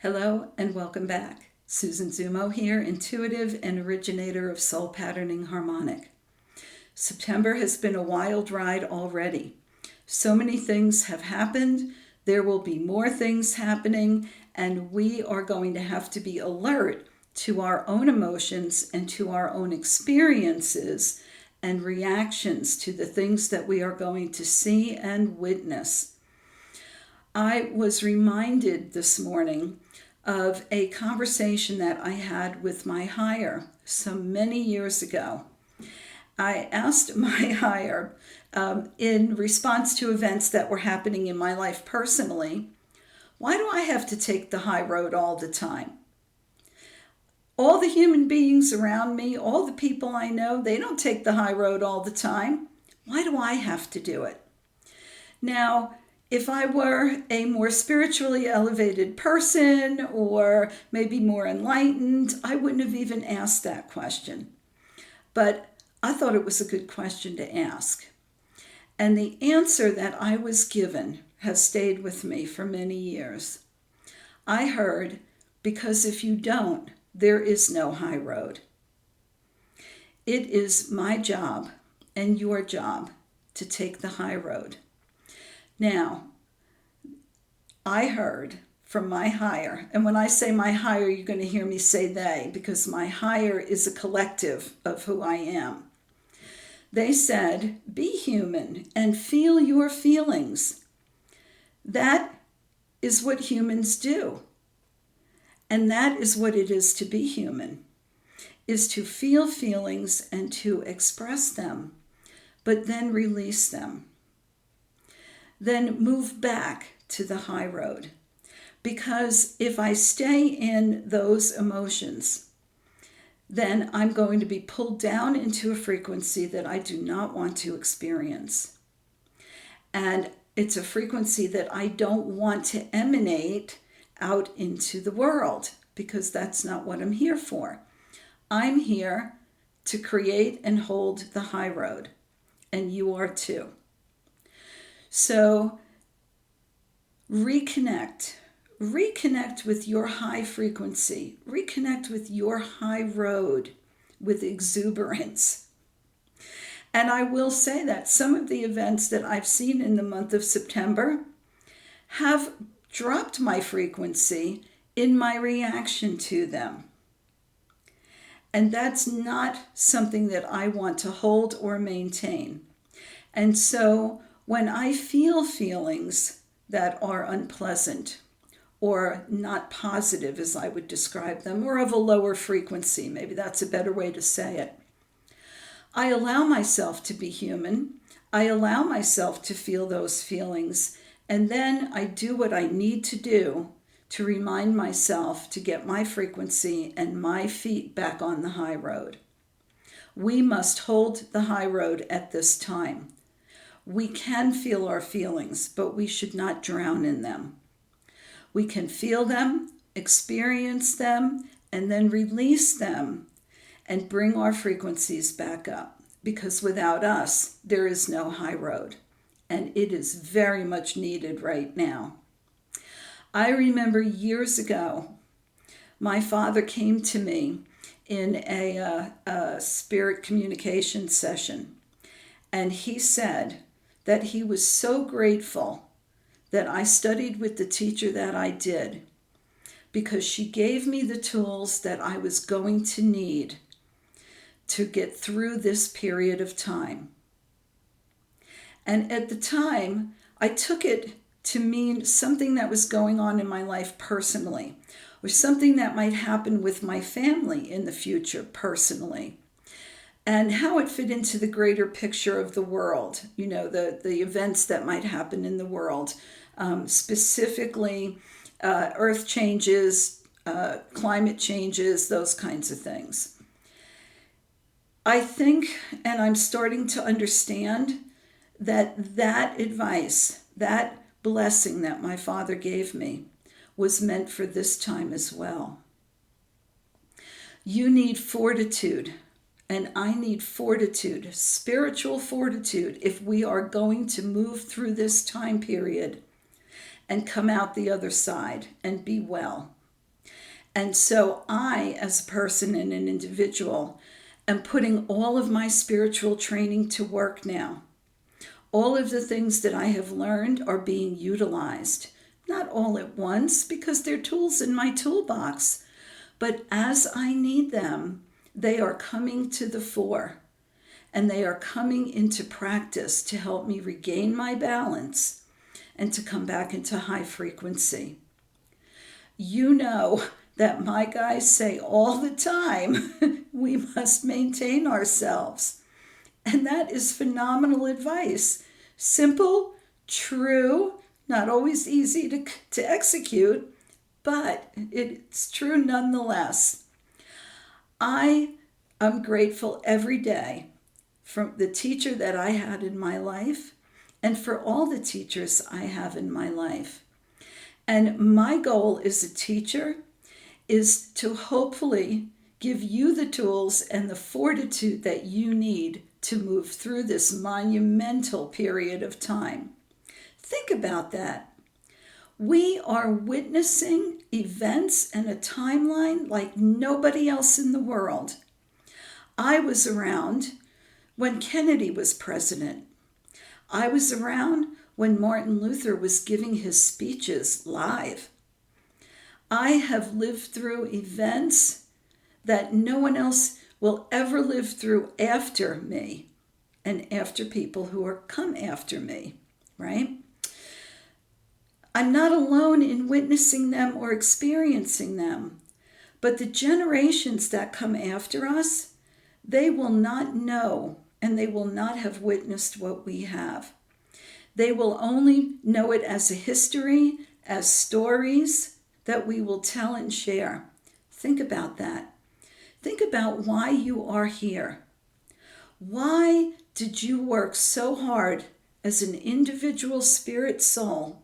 Hello and welcome back. Susan Zummo here, intuitive and originator of soul patterning harmonic. September has been a wild ride already. So many things have happened. There will be more things happening, and we are going to have to be alert to our own emotions and to our own experiences and reactions to the things that we are going to see and witness. I was reminded this morning of a conversation that I had with my higher so many years ago. I asked my higher, in response to events that were happening in my life personally, why do I have to take the high road all the time? All the human beings around me, all the people I know, they don't take the high road all the time. Why do I have to do it? Now, if I were a more spiritually elevated person or maybe more enlightened, I wouldn't have even asked that question. But I thought it was a good question to ask. And the answer that I was given has stayed with me for many years. I heard, because if you don't, there is no high road. It is my job and your job to take the high road. Now, I heard from my higher, and when I say my higher, you're going to hear me say they, because my higher is a collective of who I am. They said, be human and feel your feelings. That is what humans do. And that is what it is to be human, is to feel feelings and to express them, but then release them. Then move back to the high road. Because if I stay in those emotions, then I'm going to be pulled down into a frequency that I do not want to experience. And it's a frequency that I don't want to emanate out into the world, because that's not what I'm here for. I'm here to create and hold the high road, and you are too. So reconnect with your high frequency, reconnect with your high road with exuberance. And I will say that some of the events that I've seen in the month of September have dropped my frequency in my reaction to them. And that's not something that I want to hold or maintain. And so when I feel feelings that are unpleasant or not positive, as I would describe them, or of a lower frequency, maybe that's a better way to say it, I allow myself to be human. I allow myself to feel those feelings, and then I do what I need to do to remind myself to get my frequency and my feet back on the high road. We must hold the high road at this time. We can feel our feelings, but we should not drown in them. We can feel them, experience them, and then release them and bring our frequencies back up. Because without us, there is no high road. And it is very much needed right now. I remember years ago, my father came to me in a spirit communication session, and he said that he was so grateful that I studied with the teacher that I did, because she gave me the tools that I was going to need to get through this period of time. And at the time, I took it to mean something that was going on in my life personally, or something that might happen with my family in the future personally, and how it fit into the greater picture of the world, the events that might happen in the world, specifically earth changes, climate changes, those kinds of things. I think, and I'm starting to understand, that advice, that blessing that my father gave me, was meant for this time as well. You need fortitude, and I need fortitude, spiritual fortitude, if we are going to move through this time period and come out the other side and be well. And so I, as a person and an individual, am putting all of my spiritual training to work now. All of the things that I have learned are being utilized. Not all at once, because they're tools in my toolbox, but as I need them, they are coming to the fore, and they are coming into practice to help me regain my balance and to come back into high frequency. You know that my guys say all the time, we must maintain ourselves. And that is phenomenal advice. Simple, true, not always easy to execute, but it's true nonetheless. I am grateful every day for the teacher that I had in my life and for all the teachers I have in my life. And my goal as a teacher is to hopefully give you the tools and the fortitude that you need to move through this monumental period of time. Think about that. We are witnessing events and a timeline like nobody else in the world. I was around when Kennedy was president. I was around when Martin Luther was giving his speeches live. I have lived through events that no one else will ever live through after me and after people who are come after me, right? I'm not alone in witnessing them or experiencing them, but the generations that come after us, they will not know and they will not have witnessed what we have. They will only know it as a history, as stories that we will tell and share. Think about that. Think about why you are here. Why did you work so hard as an individual spirit soul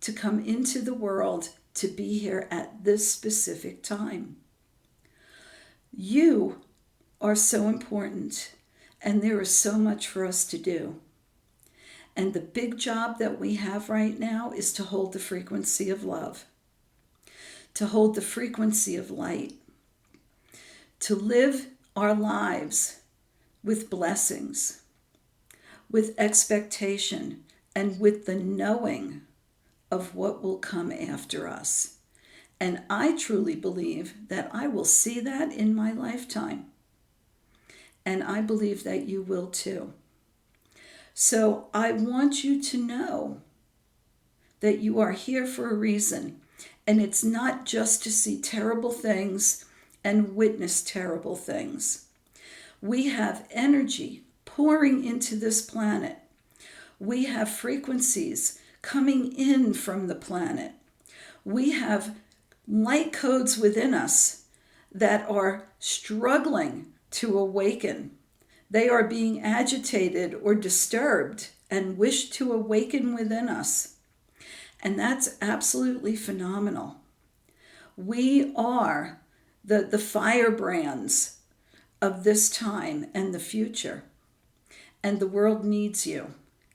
to come into the world to be here at this specific time? You are so important, and there is so much for us to do. And the big job that we have right now is to hold the frequency of love, to hold the frequency of light, to live our lives with blessings, with expectation, and with the knowing of what will come after us. And I truly believe that I will see that in my lifetime. And I believe that you will too. So I want you to know that you are here for a reason. And it's not just to see terrible things and witness terrible things. We have energy pouring into this planet. We have frequencies coming in from the planet. We have light codes within us that are struggling to awaken. They are being agitated or disturbed and wish to awaken within us. And that's absolutely phenomenal. We are the firebrands of this time and the future. And the world needs you.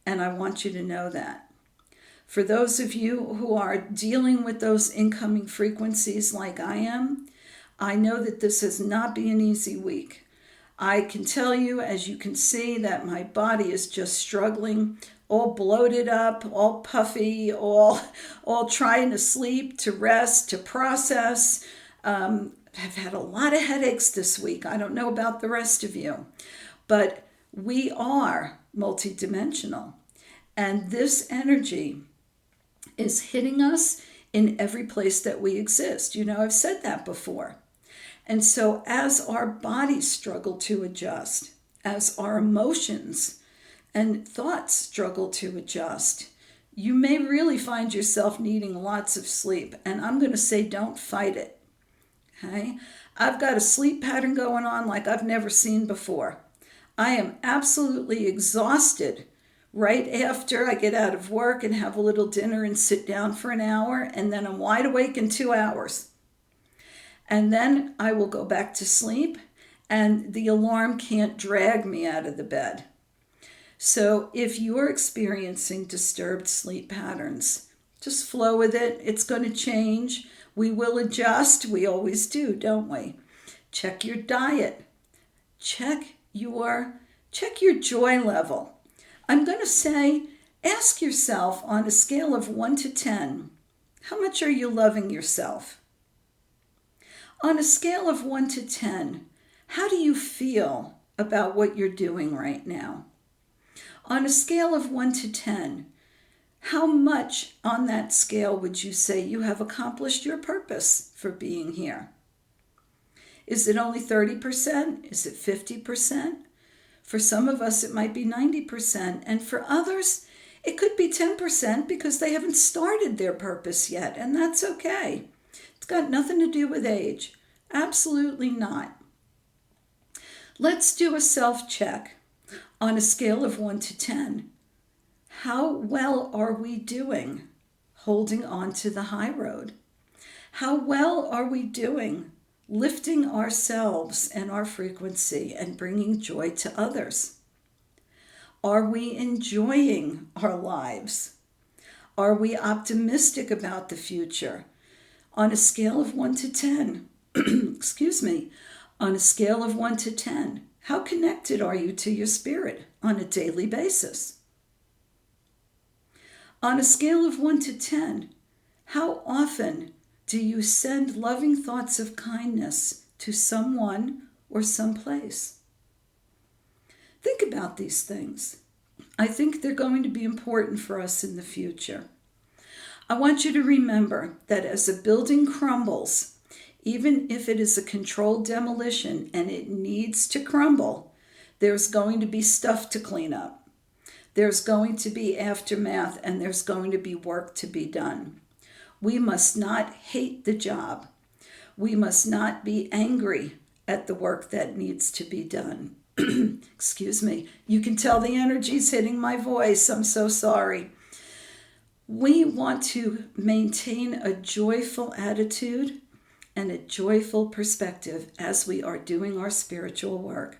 And I want you to know that. For those of you who are dealing with those incoming frequencies like I am, I know that this has not been an easy week. I can tell you, as you can see, that my body is just struggling, all bloated up, all puffy, all trying to sleep, to rest, to process. I've had a lot of headaches this week. I don't know about the rest of you, but we are multidimensional, and this energy is hitting us in every place that we exist. You know, I've said that before. And so as our bodies struggle to adjust, as our emotions and thoughts struggle to adjust, you may really find yourself needing lots of sleep. And I'm going to say, don't fight it. Okay? I've got a sleep pattern going on like I've never seen before. I am absolutely exhausted right after I get out of work and have a little dinner and sit down for an hour, and then I'm wide awake in 2 hours. And then I will go back to sleep, and the alarm can't drag me out of the bed. So if you're experiencing disturbed sleep patterns, just flow with it. It's going to change. We will adjust. We always do, don't we? Check your diet. Check your joy level. I'm going to say, ask yourself on a scale of 1 to 10, how much are you loving yourself? On a scale of 1 to 10, how do you feel about what you're doing right now? On a scale of 1 to 10, how much on that scale would you say you have accomplished your purpose for being here? Is it only 30%? Is it 50%? For some of us, it might be 90%. And for others, it could be 10% because they haven't started their purpose yet. And that's okay. It's got nothing to do with age. Absolutely not. Let's do a self-check on a scale of 1 to 10. How well are we doing holding on to the high road? How well are we doing lifting ourselves and our frequency and bringing joy to others? Are we enjoying our lives? Are we optimistic about the future? On a scale of 1 to 10, on a scale of 1 to 10, how connected are you to your spirit on a daily basis? On a scale of 1 to 10, how often do you send loving thoughts of kindness to someone or someplace? Think about these things. I think they're going to be important for us in the future. I want you to remember that as a building crumbles, even if it is a controlled demolition and it needs to crumble, there's going to be stuff to clean up. There's going to be aftermath, and there's going to be work to be done. We must not hate the job. We must not be angry at the work that needs to be done. Excuse me. You can tell the energy's hitting my voice. I'm so sorry. We want to maintain a joyful attitude and a joyful perspective as we are doing our spiritual work.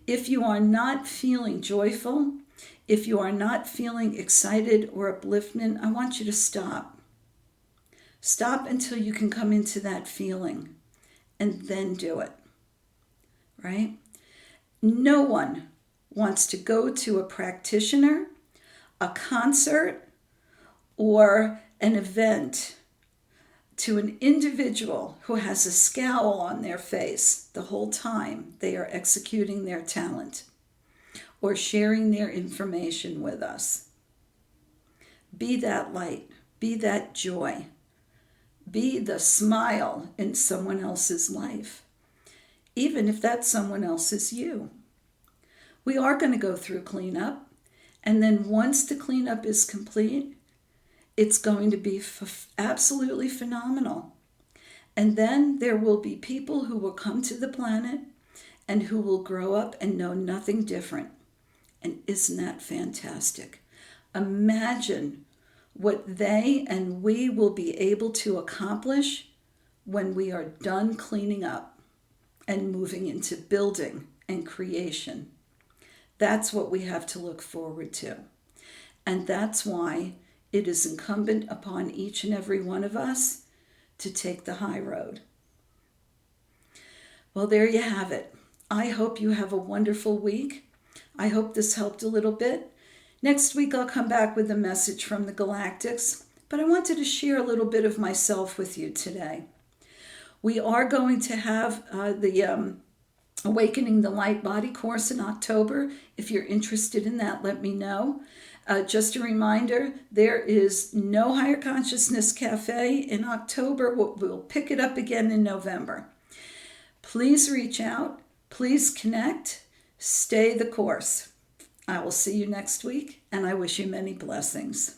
If you are not feeling joyful, if you are not feeling excited or upliftment, I want you to stop. Stop until you can come into that feeling and then do it, right? No one wants to go to a practitioner, a concert, or an event to an individual who has a scowl on their face the whole time they are executing their talent or sharing their information with us. Be that light, be that joy, be the smile in someone else's life, even if that someone else is you. We are going to go through cleanup, and then once the cleanup is complete, it's going to be absolutely phenomenal. And then there will be people who will come to the planet and who will grow up and know nothing different. And isn't that fantastic? Imagine what they and we will be able to accomplish when we are done cleaning up and moving into building and creation. That's what we have to look forward to. And that's why it is incumbent upon each and every one of us to take the high road. Well, there you have it. I hope you have a wonderful week. I hope this helped a little bit. Next week, I'll come back with a message from the Galactics, but I wanted to share a little bit of myself with you today. We are going to have the Awakening the Light Body course in October. If you're interested in that, let me know. Just a reminder, there is no Higher Consciousness Cafe in October. We'll pick it up again in November. Please reach out. Please connect. Stay the course. I will see you next week, and I wish you many blessings.